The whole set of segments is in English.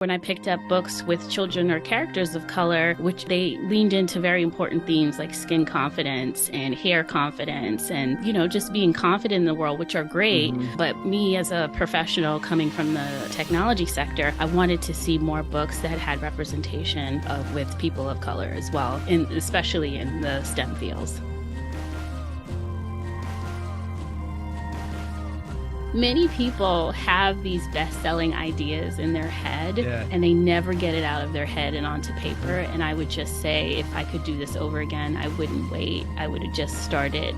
When I picked up books with children or characters of color, which they leaned into very important themes like skin confidence and hair confidence and, just being confident in the world, which are great. But me as a professional coming from the technology sector, I wanted to see more books that had representation with people of color as well, and especially in the STEM fields. Many people have these best-selling ideas in their head, and they never get it out of their head and onto paper. And I would just say, if I could do this over again, I wouldn't wait. I would have just started.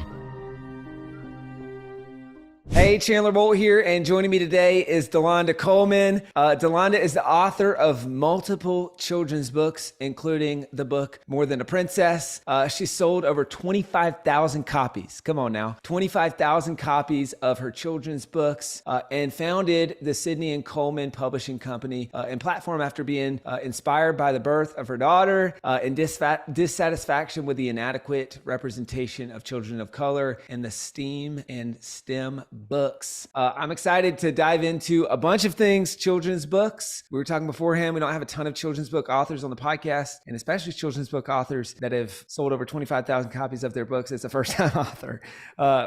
Hey, Chandler Bolt here, and joining me today is Delanda Coleman. Delanda is the author of multiple children's books, including the book More Than a Princess. She sold over 25,000 copies. Come on now. 25,000 copies of her children's books, and founded the Sidney and Coleman Publishing Company and platform after being inspired by the birth of her daughter and dissatisfaction with the inadequate representation of children of color in the STEAM and STEM books. I'm excited to dive into a bunch of things, children's books. We were talking beforehand, we don't have a ton of children's book authors on the podcast, and especially children's book authors that have sold over 25,000 copies of their books as a first-time author,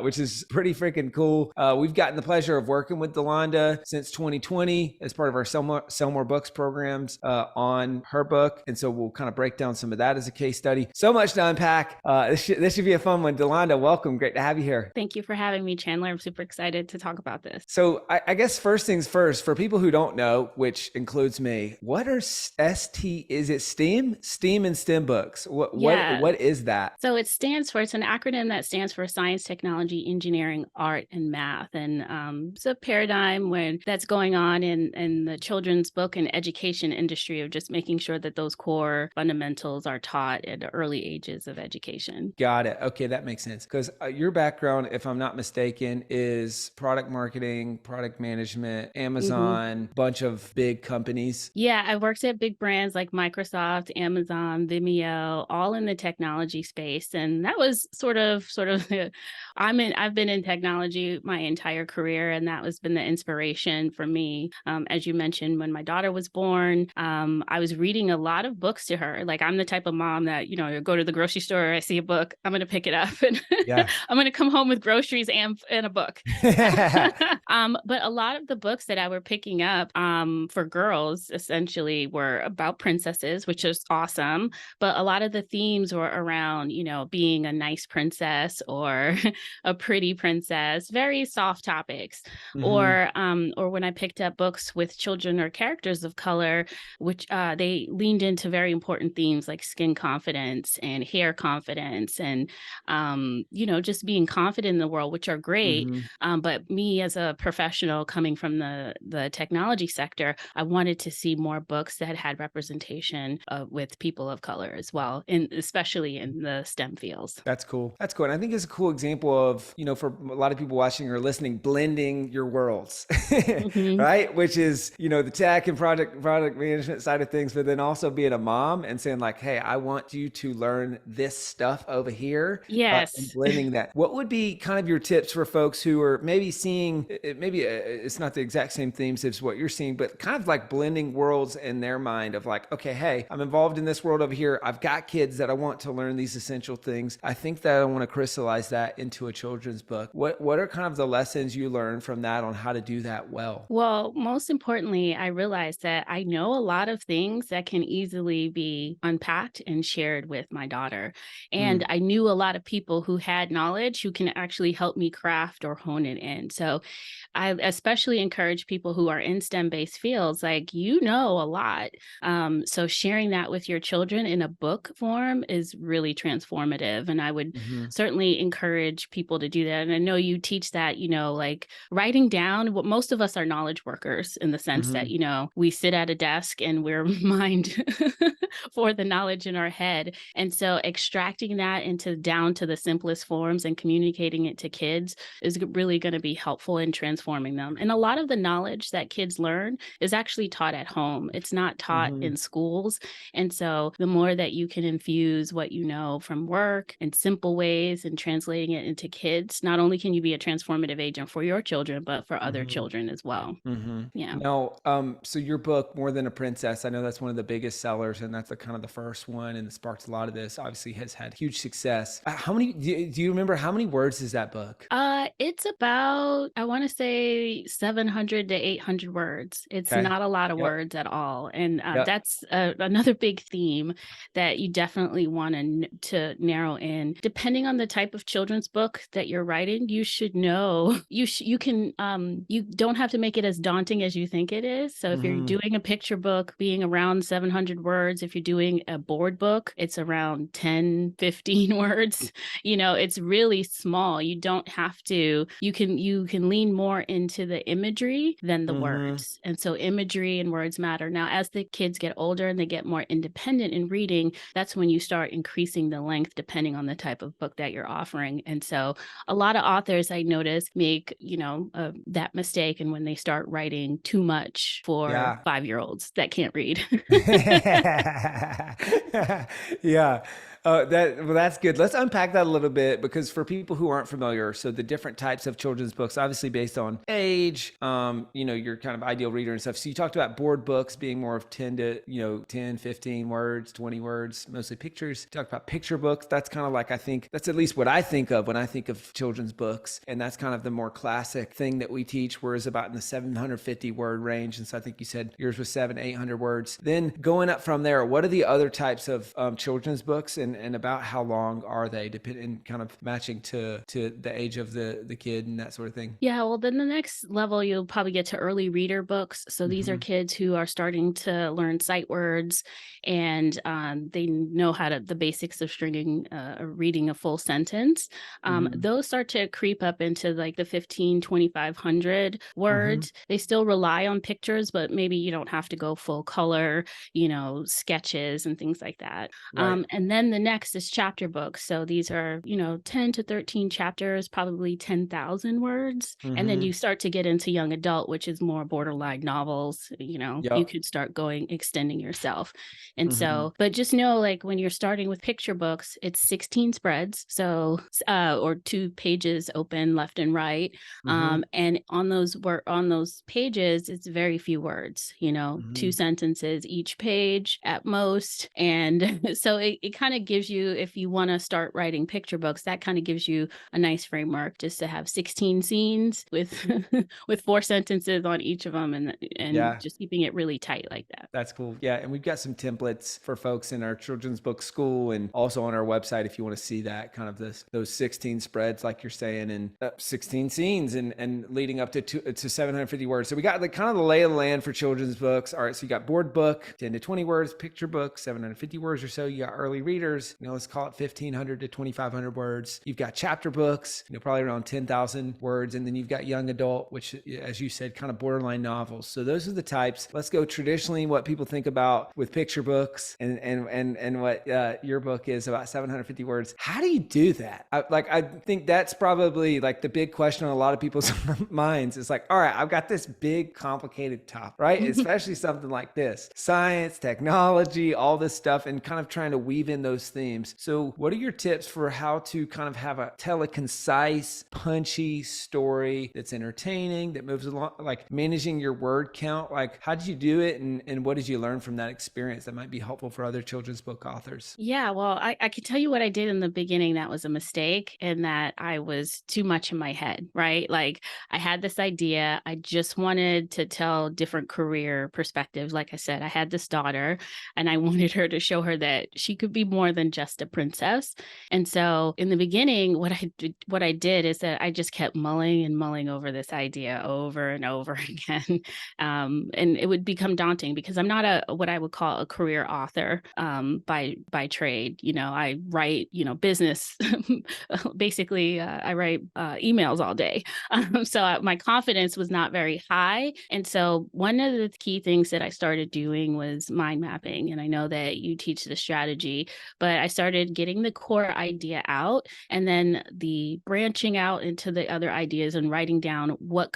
which is pretty freaking cool. We've gotten the pleasure of working with Delanda since 2020 as part of our Sell More Books programs on her book, and so we'll kind of break down some of that as a case study. So much to unpack. This should be a fun one. Delanda, welcome. Great to have you here. Thank you for having me, Chandler. I'm super excited to talk about this. So I guess first things first, for people who don't know, which includes me, what are ST? Is it STEAM? STEAM and STEM books. What is that? So it's an acronym that stands for Science, Technology, Engineering, Art, and Math. And it's a paradigm that's going on in the children's book and education industry of just making sure that those core fundamentals are taught at the early ages of education. Got it. Okay, that makes sense. Because your background, if I'm not mistaken, is product marketing, product management, Amazon, bunch of big companies. Yeah, I worked at big brands like Microsoft, Amazon, Vimeo, all in the technology space. And that was sort of I've been in technology my entire career, and that has been the inspiration for me. As you mentioned, when my daughter was born, I was reading a lot of books to her. Like, I'm the type of mom that, you go to the grocery store, I see a book, I'm going to pick it up, and I'm going to come home with groceries and a book. But a lot of the books that I were picking up for girls essentially were about princesses, which is awesome. But a lot of the themes were around, being a nice princess or a pretty princess, very soft topics. Or when I picked up books with children or characters of color, which they leaned into very important themes like skin confidence and hair confidence and, just being confident in the world, which are great. But me as a professional coming from the technology sector, I wanted to see more books that had representation with people of color as well, and especially in the STEM fields. That's cool. That's cool. And I think it's a cool example of, for a lot of people watching or listening, blending your worlds, right? Which is, the tech and product management side of things, but then also being a mom and saying like, hey, I want you to learn this stuff over here. Yes. And blending that. What would be kind of your tips for folks who are maybe seeing, it's not the exact same themes as what you're seeing, but kind of like blending worlds in their mind of like, okay, hey, I'm involved in this world over here. I've got kids that I want to learn these essential things. I think that I want to crystallize that into a children's book. What are kind of the lessons you learn from that on how to do that well? Well, most importantly, I realized that I know a lot of things that can easily be unpacked and shared with my daughter. And I knew a lot of people who had knowledge who can actually help me craft or hone it in. So I especially encourage people who are in STEM-based fields, like, a lot. So sharing that with your children in a book form is really transformative. And I would certainly encourage people to do that. And I know you teach that, like writing down what most of us are knowledge workers in the sense that, we sit at a desk and we're mined for the knowledge in our head. And so extracting that down to the simplest forms and communicating it to kids is really really going to be helpful in transforming them. And a lot of the knowledge that kids learn is actually taught at home. It's not taught Mm-hmm. in schools. And so the more that you can infuse what you know from work in simple ways and translating it into kids, not only can you be a transformative agent for your children, but for other Mm-hmm. children as well. Mm-hmm. Yeah. Now, so your book, More Than a Princess, I know that's one of the biggest sellers, and that's the kind of the first one, and it sparked a lot of this. Obviously, has had huge success. How many? Do you remember how many words is that book? It's about, I want to say 700 to 800 words. It's Okay. not a lot of Yep. words at all. And Yep. that's another big theme that you definitely want to narrow in. Depending on the type of children's book that you're writing, you should know, you can, you don't have to make it as daunting as you think it is. So if you're Mm-hmm. doing a picture book, being around 700 words, if you're doing a board book, it's around 10, 15 words. It's really small. You don't have to, you can lean more into the imagery than the Mm-hmm. words. And so imagery and words matter. Now, as the kids get older and they get more independent in reading, that's when you start increasing the length depending on the type of book that you're offering. And so a lot of authors I notice make, that mistake. And when they start writing too much for Yeah. 5-year-olds that can't read. Yeah. That's good. Let's unpack that a little bit because for people who aren't familiar, so the different types of children's books, obviously based on age, your kind of ideal reader and stuff. So you talked about board books being more of 10 to, 10, 15 words, 20 words, mostly pictures. You talked about picture books. That's kind of like, I think that's at least what I think of when I think of children's books. And that's kind of the more classic thing that we teach, whereas about in the 750 word range. And so I think you said yours was 800 words. Then going up from there, what are the other types of children's books and about how long are they, depending, kind of matching to the age of the kid and that sort of thing? Yeah, well, then the next level, you'll probably get to early reader books. So these are Mm-hmm. kids who are starting to learn sight words and they know how to, the basics of stringing, reading a full sentence. Mm-hmm. Those start to creep up into like the 15, 2,500 Mm-hmm. words. They still rely on pictures, but maybe you don't have to go full color, sketches and things like that. Right. And then the next is chapter books. So these are, 10 to 13 chapters, probably 10,000 words. And then Mm-hmm. you start to get into young adult, which is more borderline novels. You Yep. could start extending yourself. And Mm-hmm. so, but just know like when you're starting with picture books, it's 16 spreads. So, or 2 pages open left and right. Mm-hmm. And on those pages, it's very few words, 2 Mm-hmm. sentences each page at most. And so it kind of gives you, if you want to start writing picture books, that kind of gives you a nice framework just to have 16 scenes with with 4 sentences on each of them and Yeah. just keeping it really tight like that. That's cool. Yeah. And we've got some templates for folks in our children's book school and also on our website if you want to see that kind of those 16 spreads, like you're saying, and 16 scenes and leading up to 750 words. So we got the kind of the lay of the land for children's books. All right. So you got board book, 10 to 20 words, picture book, 750 words or so. You got early readers, let's call it 1,500 to 2,500 words. You've got chapter books, probably around 10,000 words. And then you've got young adult, which, as you said, kind of borderline novels. So those are the types. Let's go traditionally what people think about with picture books and what your book is about 750 words. How do you do that? I think that's probably like the big question on a lot of people's minds. It's like, all right, I've got this big complicated topic, right? Especially something like this, science, technology, all this stuff, and kind of trying to weave in those themes. So what are your tips for how to kind of tell a concise, punchy story that's entertaining, that moves along, like managing your word count? Like, how did you do it? And what did you learn from that experience that might be helpful for other children's book authors? Yeah, well, I can tell you what I did in the beginning that was a mistake, and that I was too much in my head, right? Like I had this idea. I just wanted to tell different career perspectives. Like I said, I had this daughter and I wanted her to show her that she could be more than just a princess. And so in the beginning, what I did is that I just kept mulling and mulling over this idea over and over again. And it would become daunting because I'm not what I would call a career author by trade. I write, business. Basically, I write emails all day. So my confidence was not very high. And so one of the key things that I started doing was mind mapping. And I know that you teach the strategy, but I started getting the core idea out and then the branching out into the other ideas and writing down what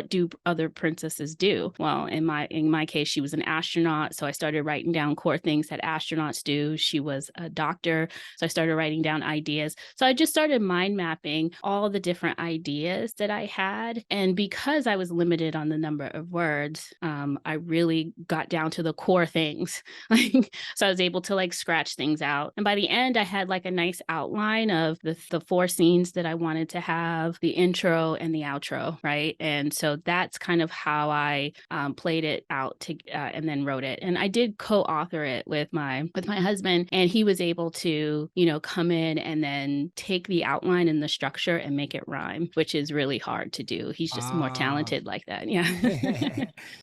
do other princesses do? Well, in my case, she was an astronaut. So I started writing down core things that astronauts do. She was a doctor. So I started writing down ideas. So I just started mind mapping all the different ideas that I had. And because I was limited on the number of words, I really got down to the core things. Like, so I was able to like scratch things out. And by the end, I had like a nice outline of the four scenes that I wanted to have, the intro and the outro, right? And so that's kind of how I played it out and then wrote it. And I did co-author it with my husband, and he was able to, come in and then take the outline and the structure and make it rhyme, which is really hard to do. He's just more Ah. talented like that. Yeah.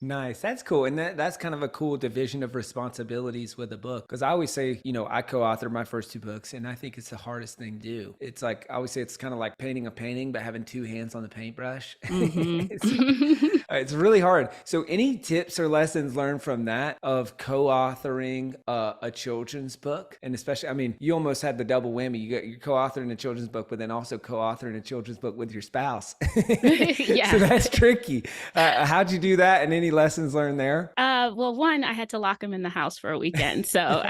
Nice. That's cool. And that's kind of a cool division of responsibilities with a book. Because I always say, I co-authored my first two books, and I think it's the hardest thing to do. It's like, I always say it's kind of like painting a painting, but having two hands on the paintbrush. Hmm. It's really hard. So any tips or lessons learned from that of co-authoring a children's book? And especially, I mean, you almost had the double whammy. You're co-authoring a children's book, but then also co-authoring a children's book with your spouse. Yeah. So that's tricky. How'd you do that? And any lessons learned there? Well, one, I had to lock him in the house for a weekend. So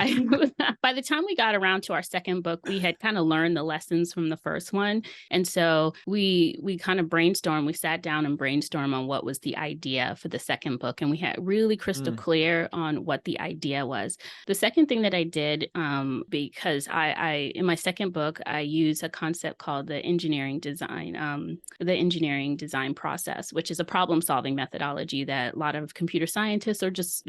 by the time we got around to our second book, we had kind of learned the lessons from the first one. And so we kind of brainstormed. We sat down and brainstormed on what was the idea for the second book. And we had really crystal clear on what the idea was. The second thing that I did, because I in my second book, I use a concept called the engineering design process, which is a problem solving methodology that a lot of computer scientists or just,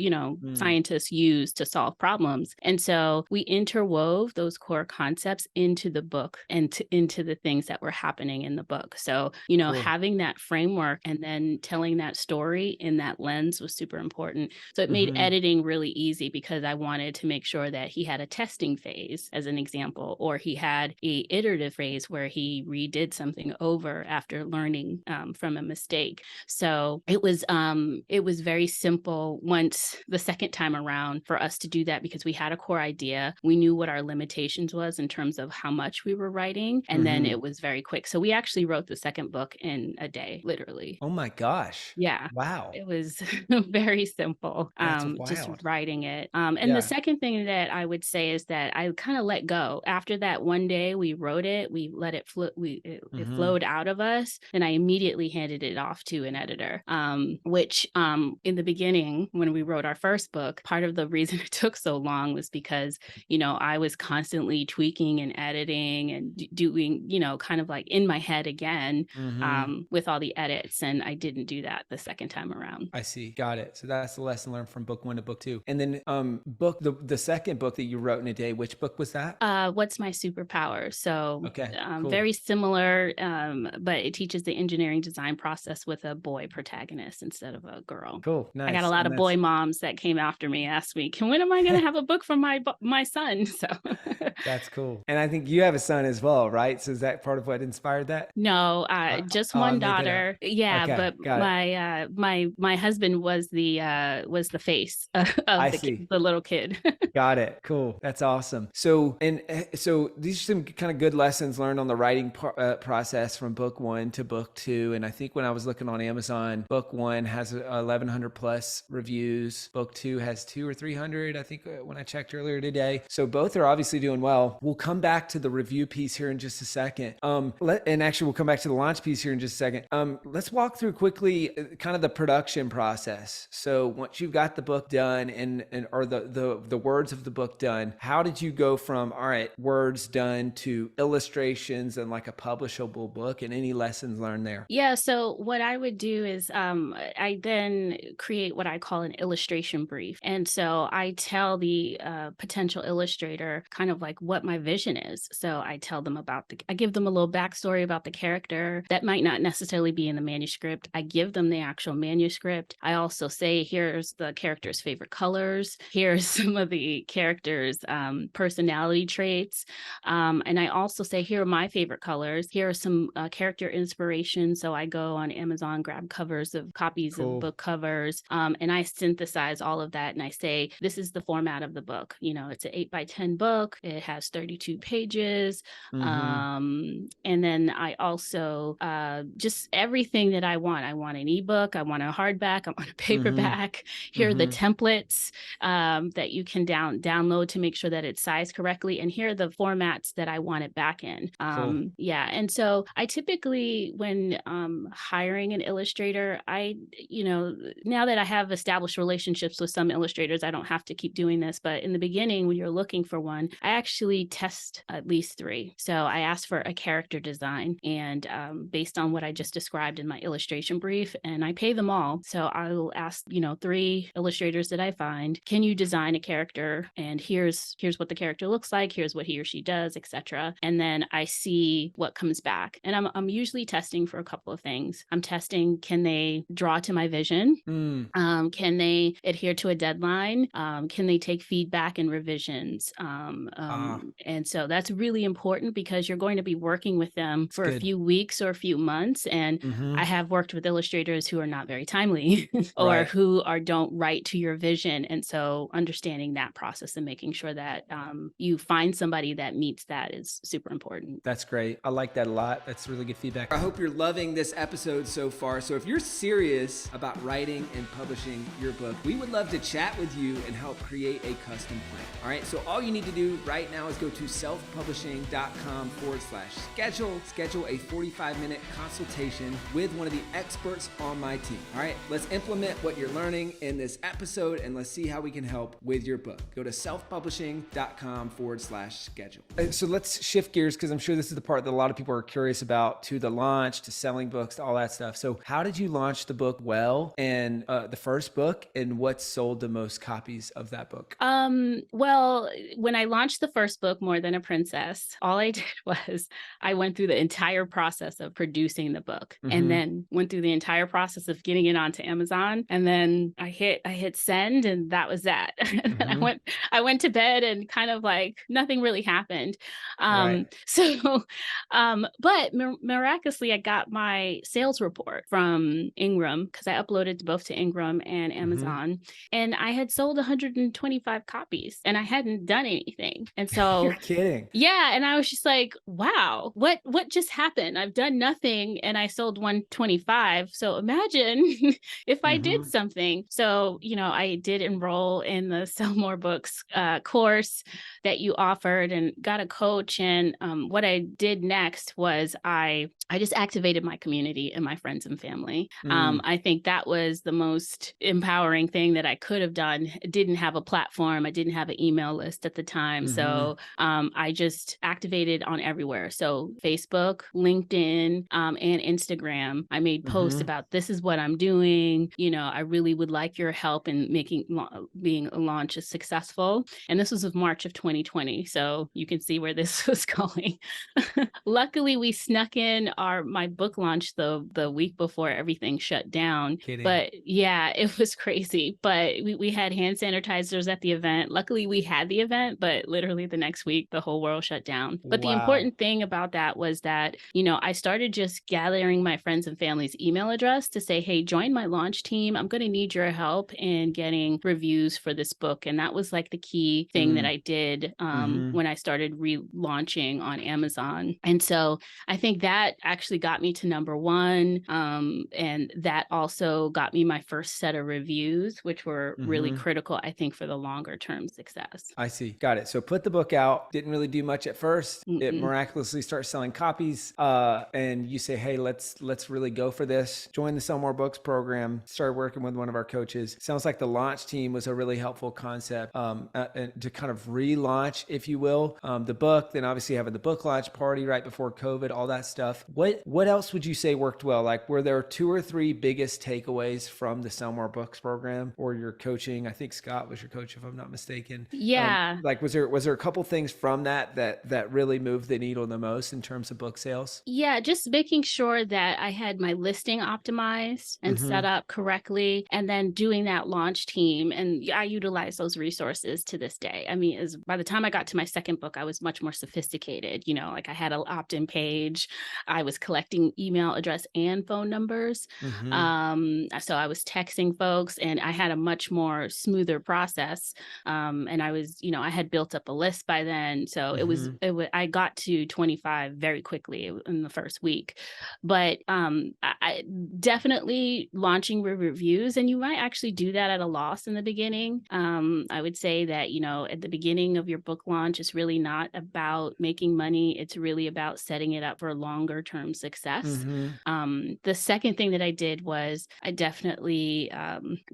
scientists use to solve problems. And so we interwove those core concepts into the book and into the things that were happening in the book. So, Cool. having that framework and then telling that story in that lens was super important. So it made editing really easy because I wanted to make sure that he had a testing phase, as an example, or he had a iterative phase where he redid something over after learning from a mistake. So it was very simple once the second time around for us to do that because we had a core idea. We knew what our limitations was in terms of how much we were writing. And then it was very quick. So we actually wrote the second book in a day, literally. Oh my gosh. Yeah. Wow. It was very simple, That's just wild. writing it. And the Yeah. second thing that I would say is that I kind of let go. After that one day we wrote it, we let it flow, it flowed out of us, and I immediately handed it off to an editor, which in the beginning, when we wrote our first book, part of the reason it took so long was because, I was constantly tweaking and editing and doing, kind of like in my head again, with all the edits. And I didn't do that the second time around. I see. Got it. So that's the lesson learned from book one to book two. And then the second book that you wrote in a day, which book was that? What's my superpower? So Okay, cool. very similar, but it teaches the engineering design process with a boy protagonist instead of a girl. Cool. Nice. I got a lot of boy moms that came after me, asked me, when am I going to have a book from my son? So that's cool. And I think you have a son as well, right? So is that part of what inspired that? No, just one daughter. Yeah, Okay, but got it. my husband was the face of the little kid. Got it. Cool. That's awesome. So these are some kind of good lessons learned on the writing process from book one to book two. And I think when I was looking on Amazon, book one has 1,100 plus reviews. Book two has 200 or 300. I think when I checked earlier today. So both are obviously doing well. We'll come back to the review piece here in just a second. And actually we'll come back to the launch piece here in just a second. Let's walk through quickly kind of the production process. So once you've got the book done or the words of the book done, how did you go from, all right, words done to illustrations and like a publishable book, and any lessons learned there? Yeah. So what I would do is I then create what I call an illustration brief. And so I tell the potential illustrator kind of like what my vision is. So I tell them I give them a little backstory about the character that might not necessarily be in the manuscript. I give them the actual manuscript. I also say, here's the character's favorite colors. Here's some of the character's personality traits. And I also say, here are my favorite colors. Here are some character inspiration. So I go on Amazon, grab covers of copies of book covers, and I synthesize all of that. And I say, this is the format of the book. It's an by 10 book. It has 32 pages. Mm-hmm. And then I also just everything that I want. I want an ebook. I want a hardback. I want a Mm-hmm. paperback. Here are the Mm-hmm. templates that you can download to make sure that it's sized correctly. And here are the formats that I want it back in. Cool. Yeah. And so I typically, when hiring an illustrator, now that I have established relationships with some illustrators, I don't have to keep doing this. But in the beginning, when you're looking for one, I actually test at least 3. So I ask for a character design, and based on what I just described in my illustration brief, and I pay them all. So I will ask, 3 illustrators that I find, can you design a character? And here's what the character looks like. Here's what he or she does, etc. And then I see what comes back. And I'm usually testing for a couple of things. I'm testing, can they draw to my vision? Can they adhere to a deadline? Can they take feedback and revisions? And so that's really important because you're going to be working with them for a Good. few weeks or a few months. And Mm-hmm. I have worked with illustrators who are not very timely or Right. who don't write to your vision. And so understanding that process and making sure that you find somebody that meets that is super important. That's great. I like that a lot. That's really good feedback. I hope you're loving this episode so far. So if you're serious about writing and publishing your book, we would love to chat with you and help create a custom plan. All right. So all you need to do right now is go to selfpublishing.com/schedule. Schedule a 45-minute consultation with one of the experts on my team. All right. Let's implement what you're learning in this episode and let's see how we can help with your book. Go to selfpublishing.com/schedule. So let's shift gears because I'm sure this is the part that a lot of people are curious about, to the launch, to selling books, to all that stuff. So how did you launch the book well, and the first book, and what sold the most copies of that book? Well, when I launched the first book, More Than a Princess, all I did was I went through the entire process of producing the book, and then went through the entire process of getting it onto Amazon. And then I hit send, and that was that. And then I went to bed and kind of like nothing really happened. Right. But miraculously, I got my sales report from Ingram because I uploaded both to Ingram and Amazon, and I had sold 125 copies and I hadn't done anything. And so You're kidding. yeah, and I was just like, wow, what just happened? I've done nothing and I sold 125. So imagine if I did something. So, I did enroll in the Sell More Books course that you offered and got a coach. And what I did next was I just activated my community and my friends and family. I think that was the most empowering thing that I could have done. I didn't have a platform. I didn't have an email list at the time. So I just activated on everywhere. So Facebook, LinkedIn, and Instagram. I made posts about, this is what I'm doing. I really would like your help in being a launch successful. And this was of March of 2020. So you can see where this was going. Luckily, we snuck in my book launch the week before everything shut down. Kidding. But yeah, it was crazy. But we had hand sanitizers at the event. Luckily, we had the event, but literally the next week, the whole world shut down. But the important thing about that was that, I started just gathering my friends and family's email address to say, hey, join my launch team. I'm going to need your help in getting reviews for this book. And that was like the key thing that I did when I started relaunching on Amazon. And so I think that actually got me to number 1. And that also got me my first set of reviews, which were really critical, I think, for the longer term success. I see. Got it. So put the book out, didn't really do much at first. It miraculously starts selling copies. And you say, hey, let's really go for this. Join the Sell More Books program, started working with one of our coaches. Sounds like the launch team was a really helpful concept to kind of relaunch, if you will, the book. Then obviously having the book launch party right before COVID, all that stuff. What else would you say worked well? Like, were there 2 or 3 biggest takeaways from the Sell More Books program or your coaching? I think Scott was your coach, if I'm not mistaken. Yeah. Was there a couple things from that really moved the needle the most in terms of book sales? Yeah, just making sure that I had my listing optimized and set up correctly, and then doing that launch team. And I utilize those resources to this day. I mean, by the time I got to my second book, I was much more sophisticated. Like I had an opt-in page. I was collecting email address and phone numbers. So I was texting folks, and I had a much more smoother process. And I was was, I had built up a list by then. So Mm-hmm. I got to 25 very quickly in the first week. But I definitely launching with reviews, and you might actually do that at a loss in the beginning. I would say that, at the beginning of your book launch, it's really not about making money. It's really about setting it up for longer term success. Mm-hmm. The second thing that I did was I definitely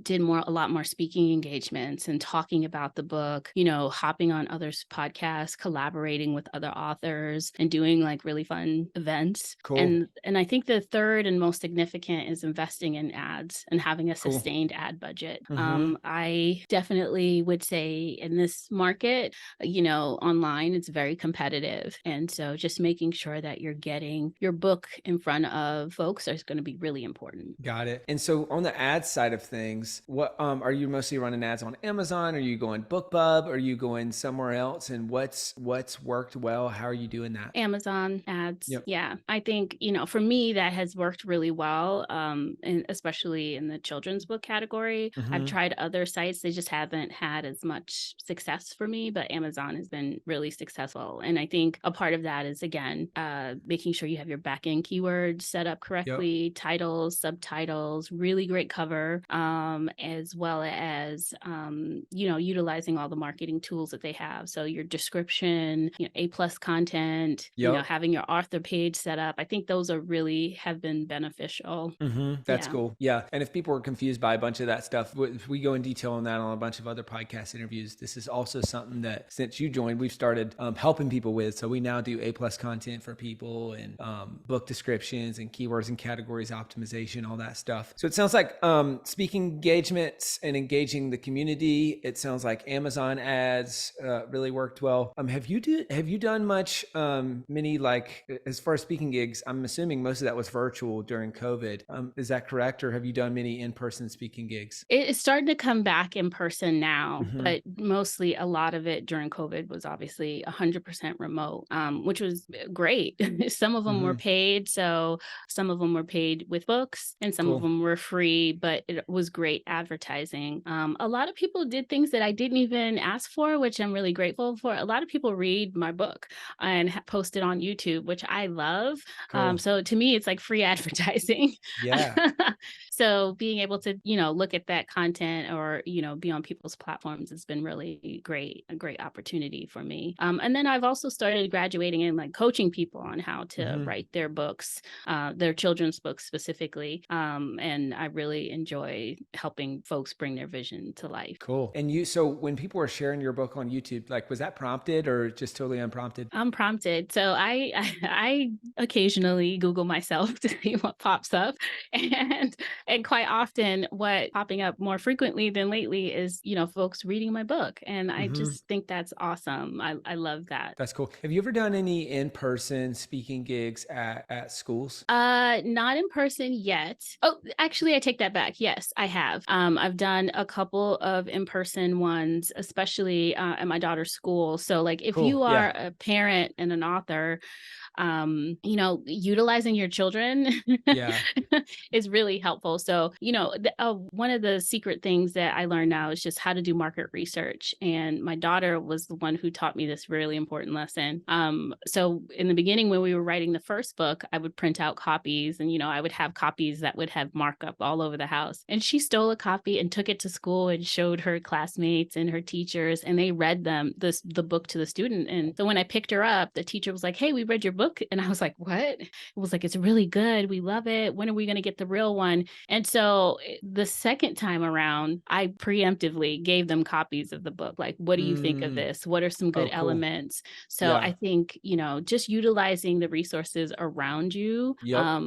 did a lot more speaking engagements and talking about the book, hopping on others' podcasts, collaborating with other authors, and doing like really fun events. Cool. And I think the third and most significant is investing in ads and having a Cool. sustained ad budget. Mm-hmm. I definitely would say in this market, online, it's very competitive. And so just making sure that you're getting your book in front of folks is going to be really important. Got it. And so on the ad side of things, what are you mostly running ads on Amazon? Are you going BookBub? Are you going somewhere else? And what's worked well? How are you doing that? Amazon ads. Yep. Yeah. I think, for me, that has worked really well. And especially in the children's book category. I've Mm-hmm. tried other sites. They just haven't had as much success for me, but Amazon has been really successful. And I think a part of that is, again, making sure you have your back end keywords set up Yep. correctly, titles, subtitles, really great cover, as well as, utilizing all the marketing tools that they have. So your description, A+ content, Yep. having your author page set up. I think those have been beneficial. Mm-hmm. That's Yeah. cool. Yeah. And if people are confused by a bunch of that stuff, we go in detail on that on a bunch of other podcast interviews. This is also something that since you joined, we've started helping people with. So we now do A+ content for people and book descriptions and keywords and categories optimization, all that stuff. So it sounds like speaking engagements and engaging the community. It sounds like Amazon ads really worked well. Have you done much many, like, as far as speaking gigs? I'm assuming most of that was virtual during COVID. Is that correct? Or have you done many in-person speaking gigs? It's starting to come back in person now, Mm-hmm. but mostly a lot of it during COVID was obviously 100% remote, which was great. Some of them were Mm-hmm. paid. So some of them were paid with books and some of Cool. them were free, but it was great advertising. A lot of people did things that I didn't even ask for, which I'm really grateful for. A lot of people read my book and post it on YouTube, which I love. Cool. So to me, it's like free advertising. Yeah. So being able to, look at that content or, be on people's platforms has been really a great opportunity for me. And then I've also started graduating and like coaching people on how to Mm-hmm. write their books, their children's books specifically. And I really enjoy helping folks bring their vision to life. Cool. And so when people were sharing your book on YouTube, like, was that prompted or just totally unprompted? I'm prompted. So I occasionally Google myself to see what pops up. And quite often what popping up more frequently than lately is, folks reading my book. And I Mm-hmm. just think that's awesome. I love that. That's cool. Have you ever done any in-person speaking gigs at schools? Not in person yet. Oh, actually I take that back. Yes, I have. I've done a couple of in-person ones, especially at my daughter's school. So like if Cool. you are Yeah. a parent and an author, utilizing your children Yeah. is really helpful. So, one of the secret things that I learned now is just how to do market research. And my daughter was the one who taught me this really important lesson. So in the beginning, when we were writing the first book, I would print out copies and, I would have copies that would have markup all over the house. And she stole a copy and took it to school and showed her classmates and her teachers, and they read the book to the student. And so when I picked her up, the teacher was like, "Hey, we read your book." And I was like, "What?" It was like, "It's really good. We love it. When are we going to get the real one?" And so the second time around, I preemptively gave them copies of the book. Like, what do you think of Mm. this? What are some good Oh, cool. elements? So I Yeah. think, just utilizing the resources around you, Yep.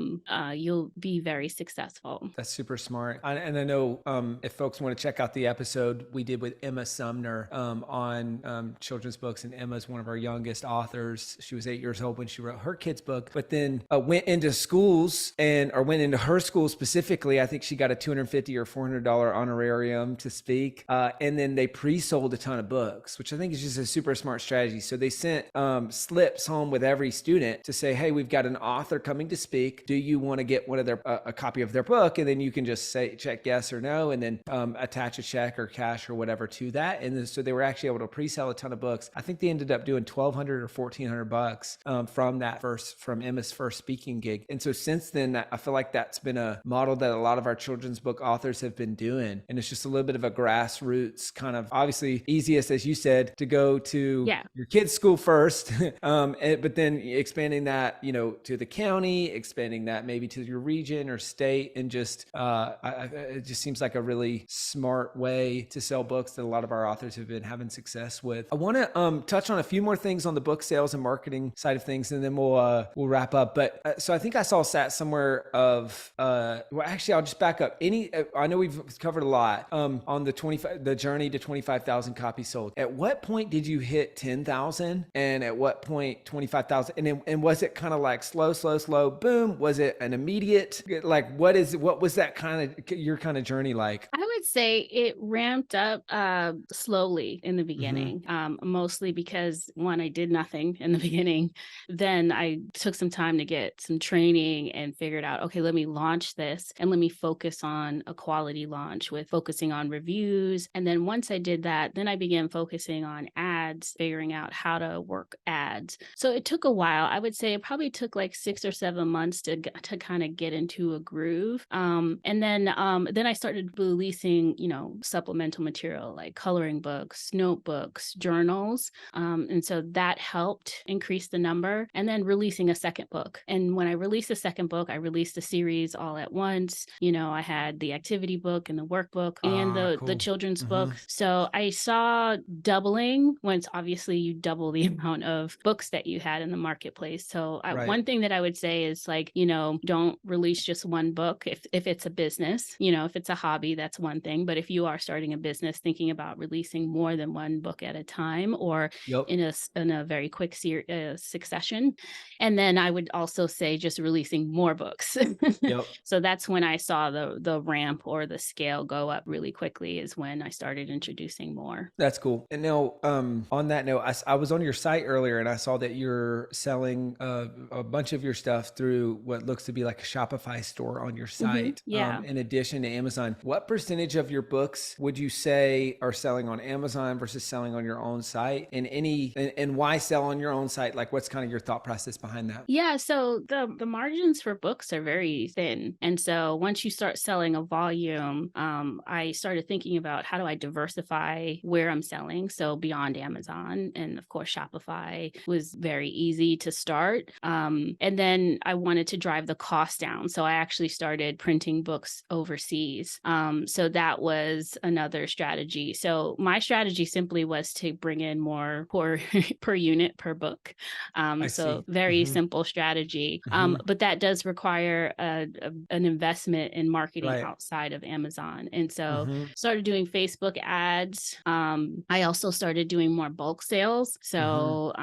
you'll be very successful. That's super smart. And I know if folks want to check out the episode we did with Emma Sumner on children's books, and Emma's one of our youngest authors. She was 8 years old when she wrote her kid's book, but then went into schools went into her school specifically. I think she got a $250 or $400 honorarium to speak. And then they pre-sold a ton of books, which I think is just a super smart strategy. So they sent slips home with every student to say, "Hey, we've got an author coming to speak. Do you want to get one of their a copy of their book?" And then you can just check yes or no, and then attach a check or cash or whatever to that. And so they were actually able to pre-sell a ton of books. I think they ended up doing $1,200 or $1,400 from Emma's first speaking gig. And so since then, I feel like that's been a model that a lot of our children's book authors have been doing. And it's just a little bit of a grassroots kind of, obviously easiest, as you said, to go to your kids' school first, but then expanding that, to the county, expanding that maybe to your region or state, and just it just seems like a really smart way to sell books that a lot of our authors have been having success with. I want to touch on a few more things on the book sales and marketing side of things, and then we'll wrap up. But so I think I saw a stat somewhere of well, actually, I'll just back up. I know we've covered a lot on the journey to 25,000 copies sold. At what point did you hit 10,000, and at what point 25,000? And was it kind of like slow, boom? Was it an immediate, like, what was that your kind of journey like? I would say it ramped up slowly in the beginning, mostly because one, I did nothing in the beginning. Then I took some time to get some training and figured out, okay, let me launch this and let me focus on a quality launch with focusing on reviews. And then once I did that, then I began focusing on ads, figuring out how to work ads. So it took a while. I would say it probably took like 6 or 7 months to kind of get into a groove. And then I started releasing, supplemental material like coloring books, notebooks, journals. And so that helped increase the number. And then releasing a second book. And when I released the second book, I released a series all at once. I had the activity book and the workbook and the children's book. So I saw doubling once obviously you double the amount of books that you had in the marketplace. So one thing that I would say is like, don't release just one book if it's a business. If it's a hobby, that's one thing. But if you are starting a business, thinking about releasing more than one book at a time or in a very quick succession. And then I would also say just releasing more books. So that's when I saw the ramp or the scale go up really quickly, is when I started introducing more. That's cool. And now on that note, I was on your site earlier and I saw that you're selling a bunch of your stuff through what looks to be like a Shopify store on your site. In addition to Amazon. What percentage of your books would you say are selling on Amazon versus selling on your own site? And why sell on your own site? Like, what's kind of your thought process behind that? Yeah, so the margins for books are very thin. And so once you start selling a volume, I started thinking about how do I diversify where I'm selling? So beyond Amazon, and of course, Shopify was very easy to start. And then I wanted to drive the cost down. So I actually started printing books overseas. So that was another strategy. So my strategy simply was to bring in more per unit per book. So very simple strategy. But that does require an investment in marketing outside of Amazon. And so started doing Facebook ads. I also started doing more bulk sales. So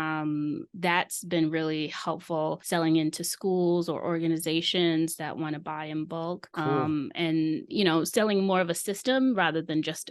that's been really helpful, selling into schools or organizations that want to buy in bulk. And selling more of a system rather than just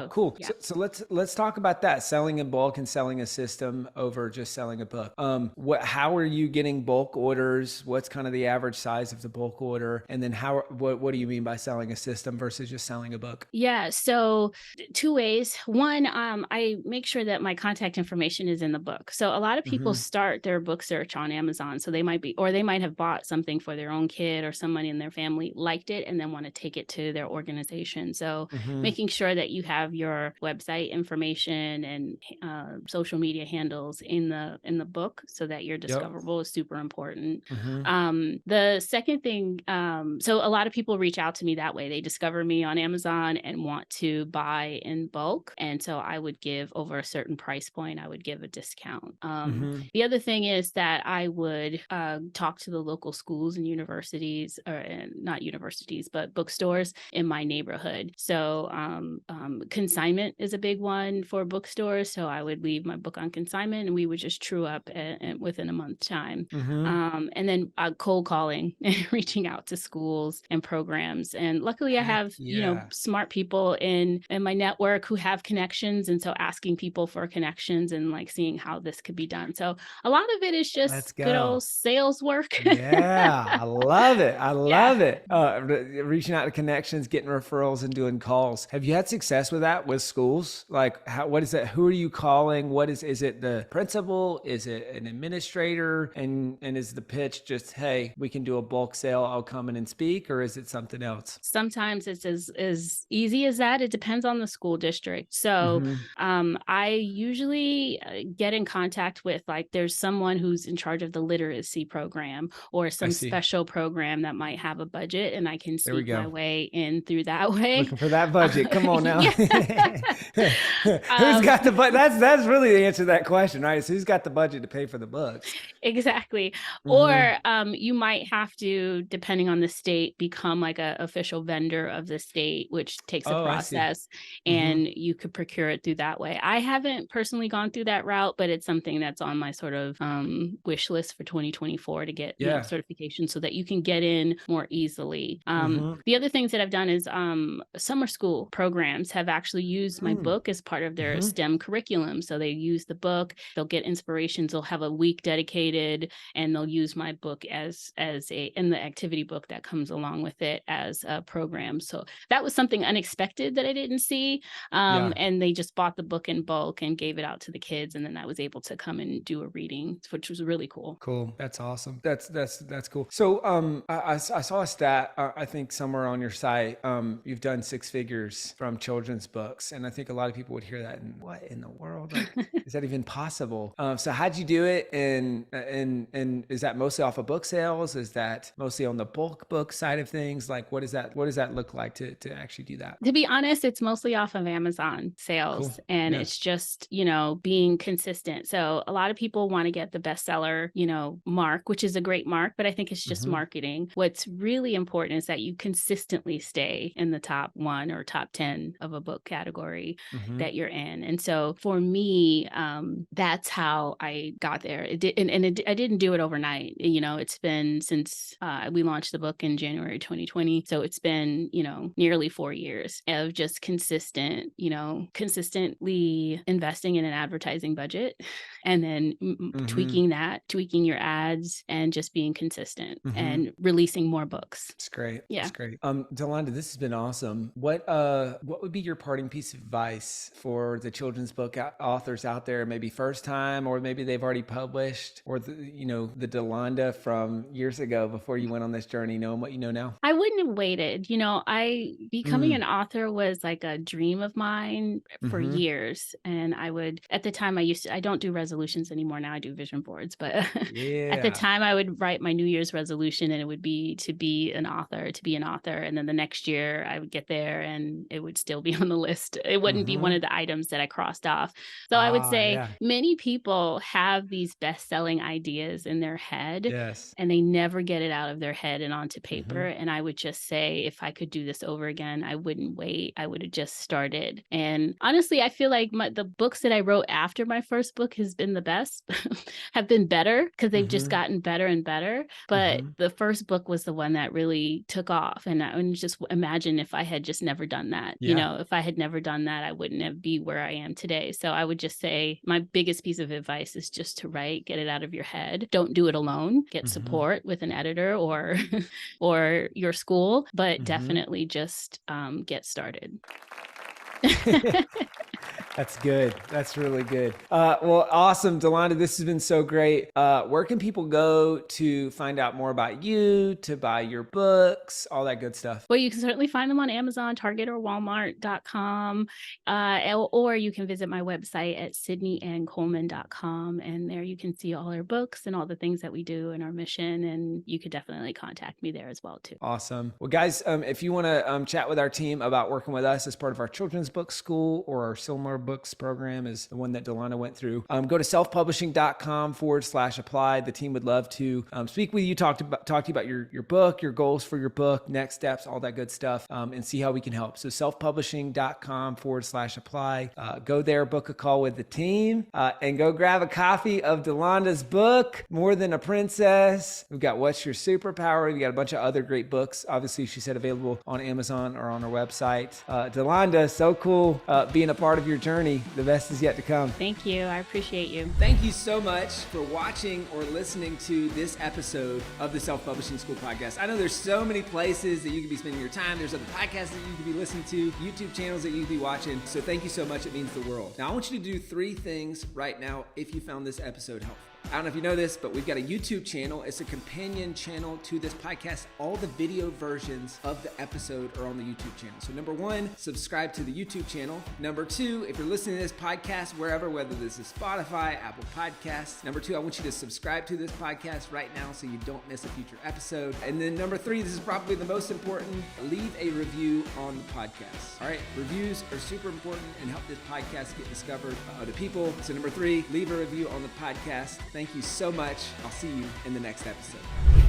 Cool. Yeah. So let's talk about that, selling in bulk and selling a system over just selling a book. How are you getting bulk orders? What's kind of the average size of the bulk order? And then what do you mean by selling a system versus just selling a book? Yeah. So 2 ways. One, I make sure that my contact information is in the book. So a lot of people start their book search on Amazon. So they might have bought something for their own kid, or somebody in their family liked it and then want to take it to their organization. So making sure that you have your website information and social media handles in the book so that you're discoverable is super important. The second thing, so a lot of people reach out to me that way. They discover me on Amazon and want to buy in bulk. And so I would give, over a certain price point, I would give a discount. The other thing is that I would talk to the local schools and universities, or not universities, but bookstores in my neighborhood. So consignment is a big one for bookstores. So I would leave my book on consignment and we would just true up within a month's time. And then cold calling and reaching out to schools and programs. And luckily I have, smart people in my network who have connections. And so asking people for connections and like seeing how this could be done. So a lot of it is Let's just good go. old sales work. Yeah, I love it. I Yeah. love it. Reaching out to connections, getting referrals, and doing calls. Have you had success with that with schools? Like, what is that? Who are you calling? What is it the principal? Is it an administrator? And is the pitch just, hey, we can do a bulk sale, I'll come in and speak, or is it something else? Sometimes it's as easy as that. It depends on the school district. So Mm-hmm. I usually get in contact with, like, there's someone who's in charge of the literacy program or I some see. special program that might have a budget, and I can There we speak my go. way in through that way. Looking for that budget. Come on now. Yeah. Who's um, got the budget? That's really the answer to that question, right? So who's got the budget to pay for the books? Exactly. Mm-hmm. Or you might have to, depending on the state, become like a official vendor of the state, which takes a Oh, I see. process, Mm-hmm. and you could procure it through that way. I haven't personally gone through that route, but it's something that's on my sort of wish list for 2024 to get, Yeah. certification so that you can get in more easily. Mm-hmm. The other things that I've done is summer school programs have actually used my book as part of their Mm-hmm. STEM curriculum. So they use the book, they'll get inspirations, they'll have a week dedicated, and they'll use my book as and the activity book that comes along with it as a program. So that was something unexpected that I didn't see. Yeah. And they just bought the book in bulk and gave it out to the kids, and then I was able to come and do a reading, which was really cool. Cool. That's awesome. That's cool. So I saw a stat, I think somewhere on your site, you've done 6 figures from children's books. And I think a lot of people would hear that and what in the world? Like, is that even possible? So how'd you do it? And is that mostly off of book sales? Is that mostly on the bulk book side of things? Like, what does that look like to actually do that? To be honest, it's mostly off of Amazon sales, Cool. and Yeah. it's just, being consistent. So a lot of people want to get the bestseller, mark, which is a great mark, but I think it's just Mm-hmm. marketing. What's really important is that you consistently stay in the top 1 or top 10 of a book category Mm-hmm. that you're in. And so for me, that's how I got there. I didn't do it overnight. It's been since we launched the book in January 2020. So it's been, nearly 4 years of just consistently investing in an advertising budget, and then Mm-hmm. tweaking your ads, and just being consistent Mm-hmm. and releasing more books. It's great. Yeah. It's great. Delanda, this has been awesome. What would be your parting piece of advice for the children's book authors out there, maybe first time, or maybe they've already published, or the Delanda from years ago before you went on this journey, knowing what you know now? I wouldn't have waited. Becoming an author was like a dream of mine for Mm-hmm. years. And at the time I don't do resolutions anymore. Now I do vision boards, but at the Yeah. time I would write my New Year's resolution, and it would be to be an author. And then the next year I would get there and it would still be on the list. It wouldn't be one Mm-hmm. of the items that I crossed off. So I would say Yeah. many people have these best-selling ideas in their head, Yes. and they never get it out of their head and onto paper. Mm-hmm. And I would just say, if I could do this over again, I wouldn't wait. I would have just started. And honestly, I feel like the books that I wrote after my first book has been the best, have been better because they've just Mm-hmm. gotten better and better. But Mm-hmm. the first book was the one that really took off. And I would just imagine if I had just never done that, Yeah. if I had never done that, I wouldn't be where I am today. So I would just say my biggest piece of advice is just to write, get it out of your head. Don't do it alone. Get Mm-hmm. support with an editor or or your school, but Mm-hmm. definitely just get started. That's good. That's really good. Well, awesome, Delanda. This has been so great. Where can people go to find out more about you, to buy your books, all that good stuff? Well, you can certainly find them on Amazon, Target, or Walmart.com. Or you can visit my website at sydneyandcoleman.com. And there you can see all our books and all the things that we do and our mission. And you could definitely contact me there as well, too. Awesome. Well, guys, if you want to chat with our team about working with us as part of our children's book school, or our Silmar Books program is the one that Delanda went through, go to selfpublishing.com/apply. The team would love to speak with you, talk to you about your book, your goals for your book, next steps, all that good stuff, and see how we can help. So selfpublishing.com/apply. Go there, book a call with the team, and go grab a copy of Delanda's book, More Than a Princess. We've got What's Your Superpower? We've got a bunch of other great books. Obviously, she said available on Amazon or on our website. Delanda, so cool being a part of your journey. journey. The best is yet to come. Thank you. I appreciate you. Thank you so much for watching or listening to this episode of the Self-Publishing School podcast. I know there's so many places that you could be spending your time. There's other podcasts that you could be listening to, YouTube channels that you could be watching. So thank you so much. It means the world. Now, I want you to do 3 things right now if you found this episode helpful. I don't know if you know this, but we've got a YouTube channel. It's a companion channel to this podcast. All the video versions of the episode are on the YouTube channel. So number 1, subscribe to the YouTube channel. Number 2, if you're listening to this podcast wherever, whether this is Spotify, Apple Podcasts. Number 2, I want you to subscribe to this podcast right now so you don't miss a future episode. And then number 3, this is probably the most important, leave a review on the podcast. All right, reviews are super important and help this podcast get discovered by other people. So number 3, leave a review on the podcast. Thank you so much. I'll see you in the next episode.